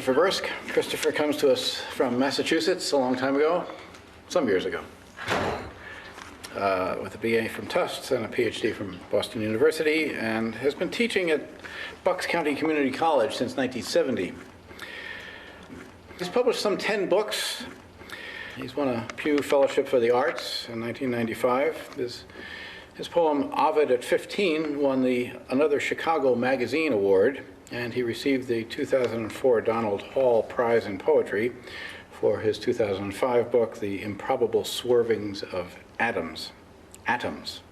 Christopher Bursk. Christopher comes to us from Massachusetts a long time ago, some years ago, with a BA from Tufts and a PhD from Boston University, and has been teaching at Bucks County Community College since 1970. He's published some 10 books. He's won a Pew Fellowship for the Arts in 1995. His poem, Ovid at 15, won another Chicago Magazine Award, and he received the 2004 Donald Hall Prize in Poetry for his 2005 book, The Improbable Swervings of Atoms. Atoms,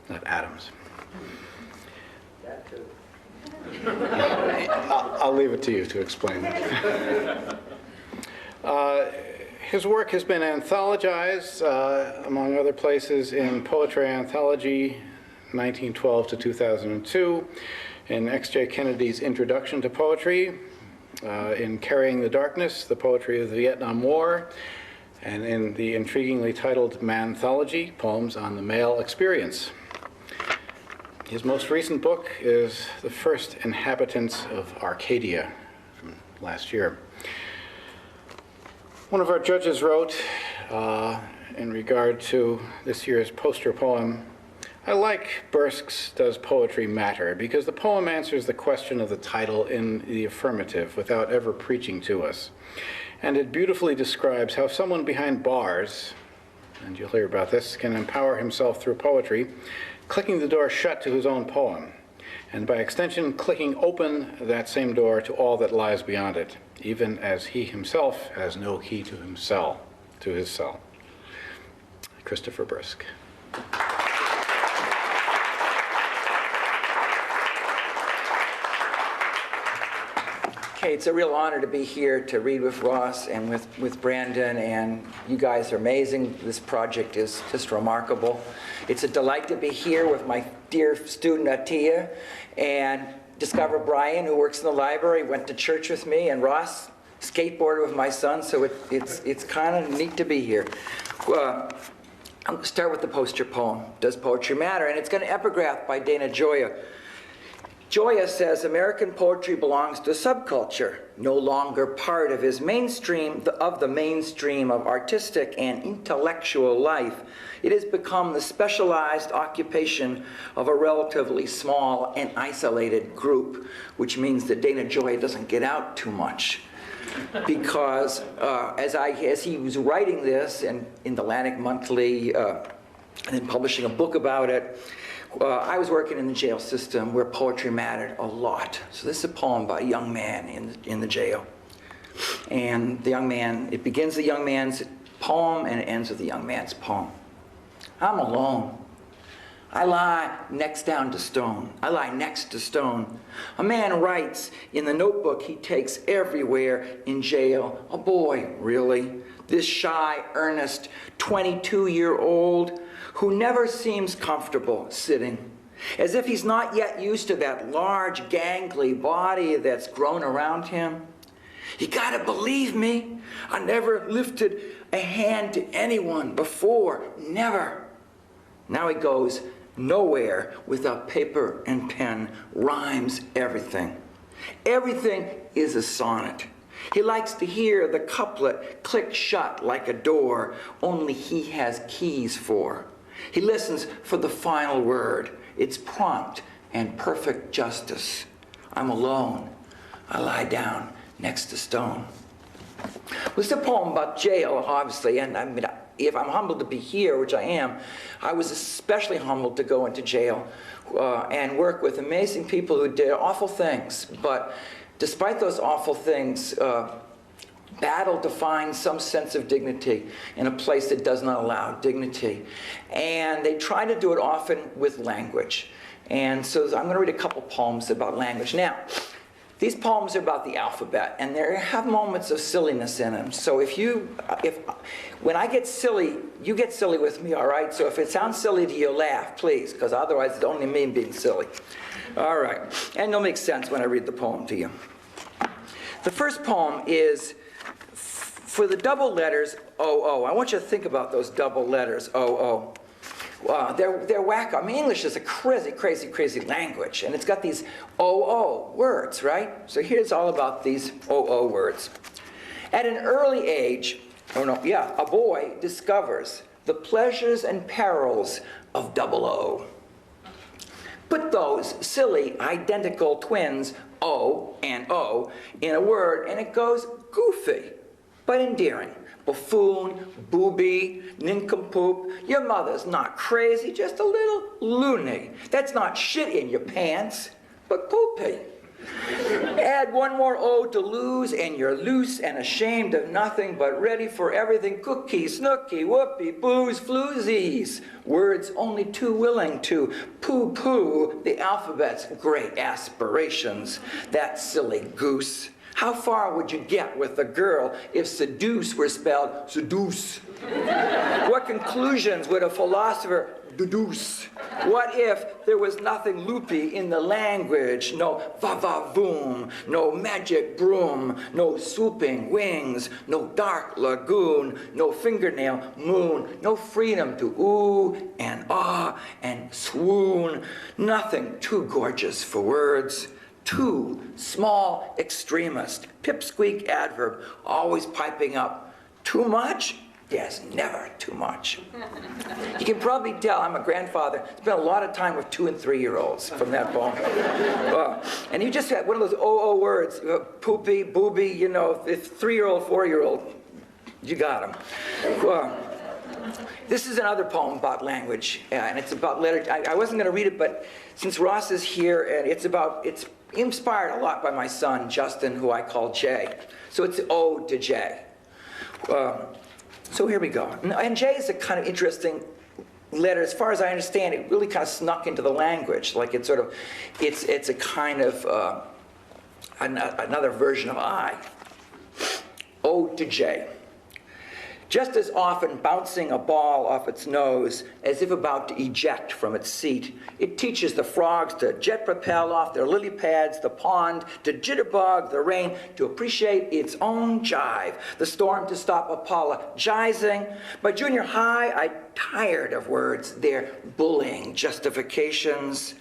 not atoms. That too. I'll leave it to you to explain that. His work has been anthologized, among other places, in Poetry Anthology, 1912 to 2002, in X.J. Kennedy's Introduction to Poetry, in Carrying the Darkness, the Poetry of the Vietnam War, and in the intriguingly titled Manthology, Poems on the Male Experience. His most recent book is The First Inhabitants of Arcadia, from last year. One of our judges wrote, in regard to this year's poster poem, I like Bursk's Does Poetry Matter? Because the poem answers the question of the title in the affirmative without ever preaching to us. And it beautifully describes how someone behind bars, and you'll hear about this, can empower himself through poetry, clicking the door shut to his own poem, and by extension, clicking open that same door to all that lies beyond it, even as he himself has no key to his cell. Christopher Bursk. Okay, it's a real honor to be here to read with Ross and with Brandon, and you guys are amazing. This project is just remarkable. It's a delight to be here with my dear student Atia, and discover Brian, who works in the library, went to church with me, and Ross skateboarded with my son, so it's kind of neat to be here. I'm going to start with the poster poem, Does Poetry Matter? And it's going to epigraph by Dana Gioia. Gioia says American poetry belongs to a subculture, no longer part of the mainstream of artistic and intellectual life. It has become the specialized occupation of a relatively small and isolated group, which means that Dana Gioia doesn't get out too much. Because as he was writing this in the Atlantic Monthly and then publishing a book about it, I was working in the jail system where poetry mattered a lot. So this is a poem by a young man in the jail. And the young man, it begins the young man's poem and it ends with the young man's poem. I'm alone. I lie next to stone. A man writes in the notebook he takes everywhere in jail. A boy, really? This shy, earnest, 22-year-old who never seems comfortable sitting, as if he's not yet used to that large, gangly body that's grown around him. You gotta believe me, I never lifted a hand to anyone before, never. Now he goes nowhere without paper and pen, rhymes everything. Everything is a sonnet. He likes to hear the couplet click shut like a door only he has keys for. He listens for the final word. It's prompt and perfect justice. I'm alone. I lie down next to stone. Well, it's a poem about jail, obviously, and I mean, if I'm humbled to be here, which I am, I was especially humbled to go into jail and work with amazing people who did awful things, but despite those awful things, battled to find some sense of dignity in a place that does not allow dignity. And they try to do it often with language. And so I'm going to read a couple poems about language. Now, these poems are about the alphabet, and they have moments of silliness in them. So when I get silly, you get silly with me, all right? So if it sounds silly to you, laugh, please, because otherwise it's only me being silly. All right, and it'll make sense when I read the poem to you. The first poem is for the double letters, O-O. I want you to think about those double letters, O-O. They're wacko. I mean, English is a crazy, crazy, crazy language, and it's got these OO words, right? So here's all about these OO words. At an early age, a boy discovers the pleasures and perils of double O. Put those silly, identical twins, O and O, in a word, and it goes goofy, but endearing. Buffoon, booby, nincompoop. Your mother's not crazy, just a little loony. That's not shit in your pants, but poopy. Add one more O to lose, and you're loose and ashamed of nothing, but ready for everything. Cookie, snooky, whoopee, booze, floozies. Words only too willing to poo-poo the alphabet's great aspirations. That silly goose. How far would you get with a girl if seduce were spelled seduce? What conclusions would a philosopher deduce? What if there was nothing loopy in the language? No va-va-voom, no magic broom, no swooping wings, no dark lagoon, no fingernail moon, no freedom to ooh and ah and swoon. Nothing too gorgeous for words. Too small extremist, pipsqueak adverb, always piping up. Too much? Yes, never too much. You can probably tell I'm a grandfather. Spent a lot of time with 2- and 3-year-olds from that poem. And you just had one of those OO words, poopy, booby, you know, if 3-year-old, 4-year-old, you got them. This is another poem about language, and it's about literature. I wasn't going to read it, but since Ross is here, and it's inspired a lot by my son, Justin, who I call Jay. So it's Ode to Jay. So here we go. And Jay is a kind of interesting letter. As far as I understand, it really kind of snuck into the language. Like it's a kind of another version of I. Ode to Jay. Just as often bouncing a ball off its nose as if about to eject from its seat, it teaches the frogs to jet propel off their lily pads, the pond to jitterbug, the rain to appreciate its own jive, the storm to stop apologizing. By junior high, I tired of words, their bullying justifications,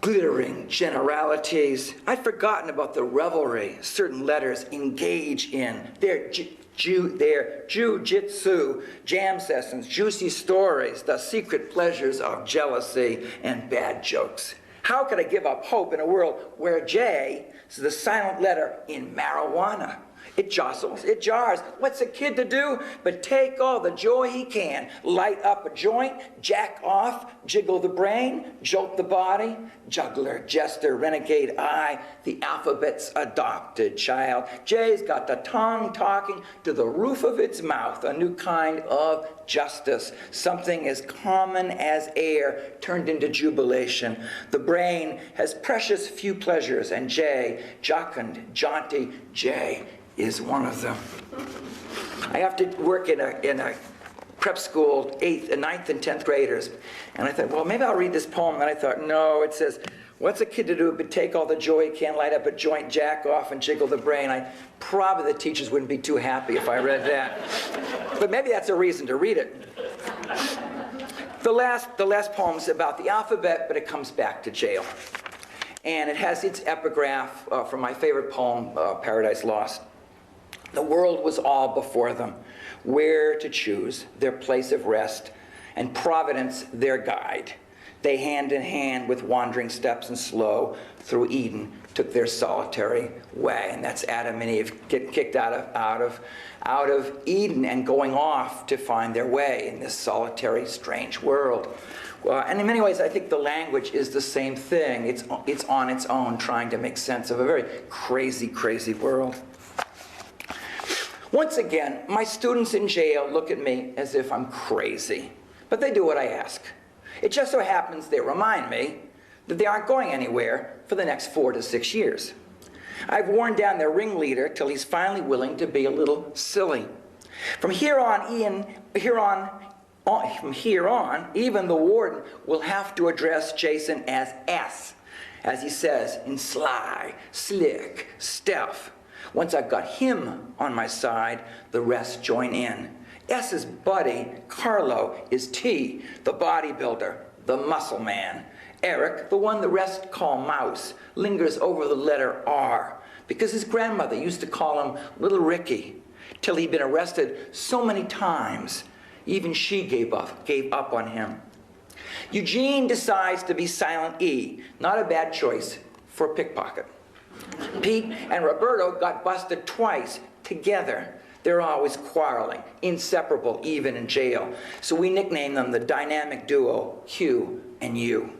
glittering generalities. I'd forgotten about the revelry certain letters engage in, their jiu-jitsu, jam sessions, juicy stories, the secret pleasures of jealousy and bad jokes. How could I give up hope in a world where J is the silent letter in marijuana? It jostles, it jars. What's a kid to do but take all the joy he can? Light up a joint, jack off, jiggle the brain, jolt the body, juggler, jester, renegade I, the alphabet's adopted child. Jay's got the tongue talking to the roof of its mouth, a new kind of justice, something as common as air turned into jubilation. The brain has precious few pleasures, and Jay, jocund, jaunty, Jay, is one of them. I have to work in a prep school, 9th and 10th graders, and I thought, well, maybe I'll read this poem. And I thought, no, it says, what's a kid to do but take all the joy he can, light up a joint, jack off, and jiggle the brain? Probably the teachers wouldn't be too happy if I read that. But maybe that's a reason to read it. The last poem's about the alphabet, but it comes back to jail. And it has its epigraph from my favorite poem, Paradise Lost. The world was all before them, where to choose their place of rest, and Providence their guide. They hand in hand with wandering steps and slow through Eden took their solitary way. And that's Adam and Eve getting kicked out of Eden and going off to find their way in this solitary, strange world. And in many ways, I think the language is the same thing. It's on its own, trying to make sense of a very crazy, crazy world. Once again, my students in jail look at me as if I'm crazy, but they do what I ask. It just so happens they remind me that they aren't going anywhere for the next 4 to 6 years. I've worn down their ringleader till he's finally willing to be a little silly. From here on, even the warden will have to address Jason as S, as he says in Sly, Slick, Stealth. Once I've got him on my side, the rest join in. S's buddy, Carlo, is T, the bodybuilder, the muscle man. Eric, the one the rest call Mouse, lingers over the letter R because his grandmother used to call him Little Ricky till he'd been arrested so many times, even she gave up on him. Eugene decides to be silent E, not a bad choice for a pickpocket. Pete and Roberto got busted twice together. They're always quarreling, inseparable even in jail. So we nickname them the dynamic duo Q and U.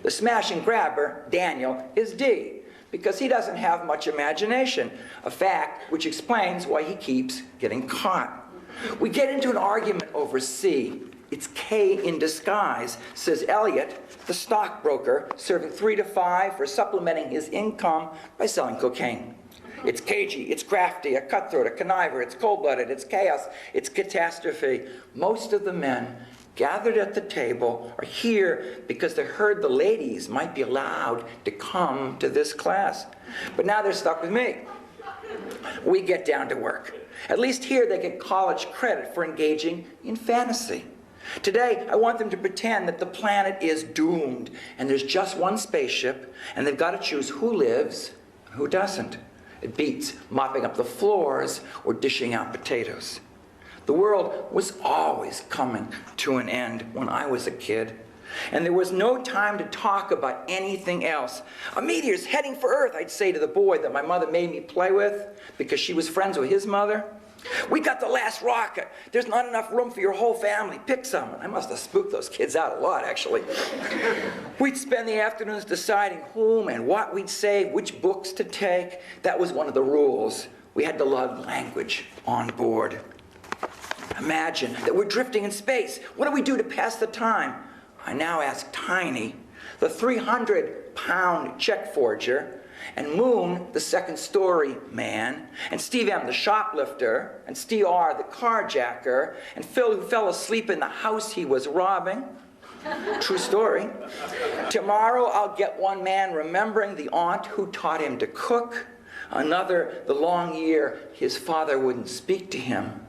The smash and grabber, Daniel, is D, because he doesn't have much imagination, a fact which explains why he keeps getting caught. We get into an argument over C. It's K in disguise, says Elliot, the stockbroker, serving 3 to 5 for supplementing his income by selling cocaine. It's cagey, it's crafty, a cutthroat, a conniver, it's cold-blooded, it's chaos, it's catastrophe. Most of the men gathered at the table are here because they heard the ladies might be allowed to come to this class. But now they're stuck with me. We get down to work. At least here they get college credit for engaging in fantasy. Today, I want them to pretend that the planet is doomed and there's just one spaceship and they've got to choose who lives and who doesn't. It beats mopping up the floors or dishing out potatoes. The world was always coming to an end when I was a kid, and there was no time to talk about anything else. A meteor's heading for Earth, I'd say to the boy that my mother made me play with because she was friends with his mother. We got the last rocket. There's not enough room for your whole family. Pick some. I must have spooked those kids out a lot, actually. We'd spend the afternoons deciding whom and what we'd save, which books to take. That was one of the rules. We had to love language on board. Imagine that we're drifting in space. What do we do to pass the time? I now ask Tiny, the 300-pound check forger, and Moon, the second-story man, and Steve M, the shoplifter, and Steve R, the carjacker, and Phil, who fell asleep in the house he was robbing. True story. Tomorrow I'll get one man remembering the aunt who taught him to cook, another the long year his father wouldn't speak to him.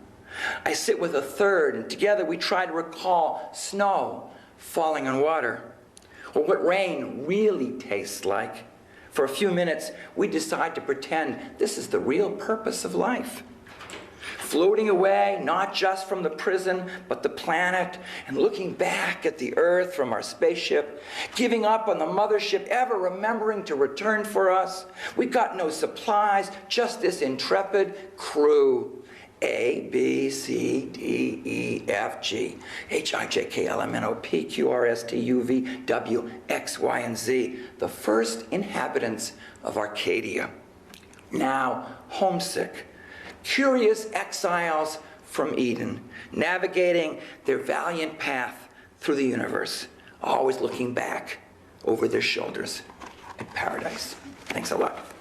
I sit with a third, and together we try to recall snow falling on water, or what rain really tastes like. For a few minutes, we decide to pretend this is the real purpose of life. Floating away, not just from the prison, but the planet, and looking back at the Earth from our spaceship, giving up on the mothership, ever remembering to return for us. We got no supplies, just this intrepid crew. A, B, C, D, E, F, G, H, I, J, K, L, M, N, O, P, Q, R, S, T, U, V, W, X, Y, and Z, the first inhabitants of Arcadia. Now homesick, curious exiles from Eden, navigating their valiant path through the universe, always looking back over their shoulders at paradise. Thanks a lot.